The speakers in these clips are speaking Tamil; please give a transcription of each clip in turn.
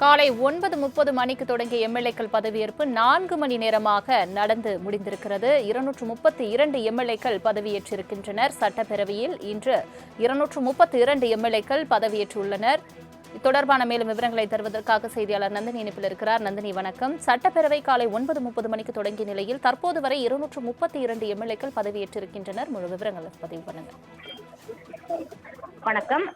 காலை 9:30 மணிக்கு தொடங்கிய எம்எல்ஏக்கள் பதவியேற்பு 4 மணி நேரமாக நடந்து முடிந்திருக்கிறது. 232 எம்எல்ஏக்கள் பதவியேற்றிருக்கின்றனர். சட்டப்பேரவையில் இன்று 232 எம்எல்ஏக்கள் பதவியேற்றுள்ளனர். தொடர்பான மேலும் விவரங்களை தருவதற்காக செய்தியாளர் நந்தினி இணைப்பில் இருக்கிறார். நந்தினி, வணக்கம். சட்டப்பேரவை காலை 9:30 மணிக்கு தொடங்கிய நிலையில் தற்போது வரை 232 எம்எல்ஏக்கள் பதவியேற்றிருக்கின்றனர். முழு விவரங்களை பதிவு பண்ணுங்க. வணக்கம்.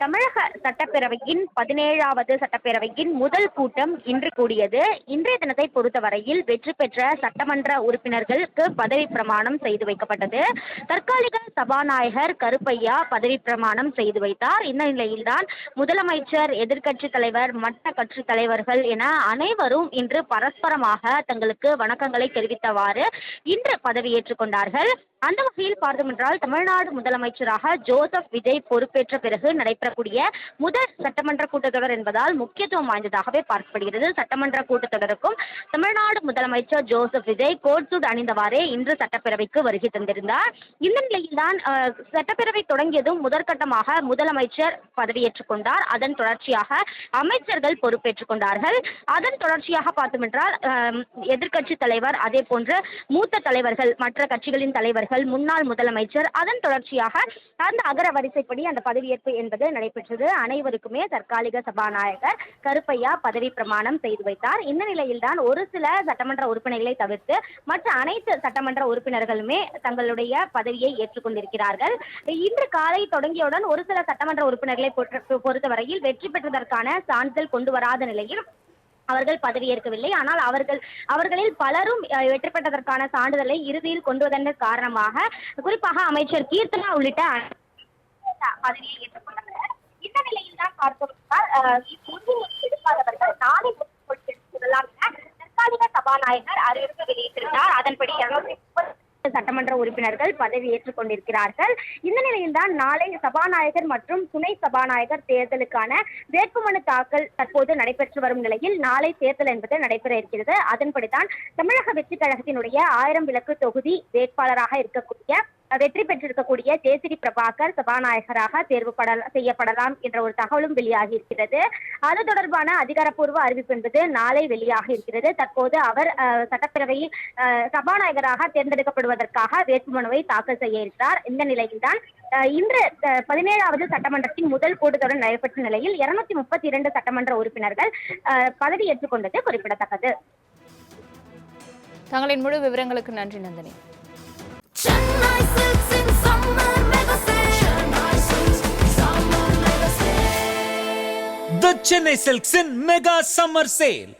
தமிழக சட்டப்பேரவையின் 17வது சட்டப்பேரவையின் முதல் கூட்டம் இன்று கூடியது. இன்றைய தினத்தை பொறுத்தவரையில் வெற்றி பெற்ற சட்டமன்ற உறுப்பினர்களுக்கு பதவி பிரமாணம் செய்து வைக்கப்பட்டது. தற்காலிக சபாநாயகர் கருப்பையா பதவி பிரமாணம் செய்து வைத்தார். இந்த நிலையில்தான் முதலமைச்சர், எதிர்க்கட்சித் தலைவர், மற்ற கட்சித் தலைவர்கள் என அனைவரும் இன்று பரஸ்பரமாக தங்களுக்கு வணக்கங்களை தெரிவித்தவாறு இன்று பதவியேற்றுக் கொண்டார்கள். அந்த வகையில் பார்த்தோமென்றால் தமிழ்நாடு முதலமைச்சராக ஜோசப் விஜய் பொறுப்பேற்ற பிறகு நடைபெறக்கூடிய முதல் சட்டமன்ற கூட்டத்தொடர் என்பதால் முக்கியத்துவம் வாய்ந்ததாகவே பார்க்கப்படுகிறது. சட்டமன்ற கூட்டத்தொடருக்கும் தமிழ்நாடு முதலமைச்சர் ஜோசப் விஜய் கோட் சூட் அணிந்தவாறே இன்று சட்டப்பேரவைக்கு வருகை தந்திருந்தார். இந்த நிலையில்தான் சட்டப்பேரவை தொடங்கியதும் முதற்கட்டமாக முதலமைச்சர் பதவியேற்றுக் கொண்டார். அதன் தொடர்ச்சியாக அமைச்சர்கள் பொறுப்பேற்றுக் கொண்டார்கள். அதன் தொடர்ச்சியாக பார்த்தோமென்றால் எதிர்க்கட்சித் தலைவர், அதே போன்று மூத்த தலைவர்கள், மற்ற கட்சிகளின் தலைவர்கள், முன்னாள் முதலமைச்சர், அதன் தொடர்ச்சியாக அந்த அகர வரிசைப்படி அந்த பதவியேற்பு என்பது நடைபெற்றது. அனைவருக்குமே தற்காலிக சபாநாயகர் கருப்பையா பதவி பிரமாணம் செய்து வைத்தார். இந்த நிலையில்தான் ஒரு சில சட்டமன்ற உறுப்பினர்களை தவிர்த்து மற்ற அனைத்து சட்டமன்ற உறுப்பினர்களுமே தங்களுடைய பதவியை ஏற்றுக்கொண்டிருக்கிறார்கள். இன்று காலை தொடங்கியவுடன் ஒரு சில சட்டமன்ற உறுப்பினர்களை பொறுத்தவரையில் வெற்றி பெற்றதற்கான சான்றிதழ் கொண்டு வராத நிலையில் அவர்கள் பதவியேற்கவில்லை. ஆனால் அவர்களில் பலரும் வெற்றி பெற்றதற்கான சான்றிதழை இறுதியில் கொண்டு வந்ததன் காரணமாக குறிப்பாக அமைச்சர் கீர்த்தனா உள்ளிட்ட பதவியை ஏற்றுக்கொண்டனர். இந்த நிலையில் தான் எடுக்காதவர்கள் நாளை தற்காலிக சபாநாயகர் அறிவிப்பு வெளியிட்டிருந்தார். அதன்படி 230 சட்டமன்ற உறுப்பினர்கள் பதவி ஏற்றுக் கொண்டிருக்கிறார்கள். இந்த நிலையில்தான் நாளை சபாநாயகர் மற்றும் துணை சபாநாயகர் தேர்தலுக்கான வேட்புமனு தாக்கல் தற்போது நடைபெற்று வரும் நிலையில் நாளை தேர்தல் என்பது நடைபெற இருக்கிறது. அதன்படிதான் தமிழக வெற்றிக் கழகத்தினுடைய 1000 விளக்கு தொகுதி வேட்பாளராக இருக்கக்கூடிய வெற்றி பெற்றிருக்கக்கூடிய ஜேசிடி பிரபாகர் சபாநாயகராக தேர்வு செய்யப்படலாம் என்ற ஒரு தகவலும் வெளியாகி இருக்கிறது. அது தொடர்பான அதிகாரப்பூர்வ அறிவிப்பு என்பது நாளை வெளியாக இருக்கிறது. தற்போது அவர் சட்டப்பேரவையில் சபாநாயகராக தேர்ந்தெடுக்கப்படுவதற்காக வேட்புமனுவை தாக்கல் செய்ய இருக்கிறார். இந்த நிலையில்தான் இன்று 17வது சட்டமன்றத்தின் முதல் கூட்டத்தொடர் நடைபெற்ற நிலையில் 232 சட்டமன்ற உறுப்பினர்கள் பதவியேற்றுக் கொண்டது குறிப்பிடத்தக்கது. தங்களின் முழு விவரங்களுக்கு நன்றி Nandini. The Chennai Silks in Mega Summer Sale.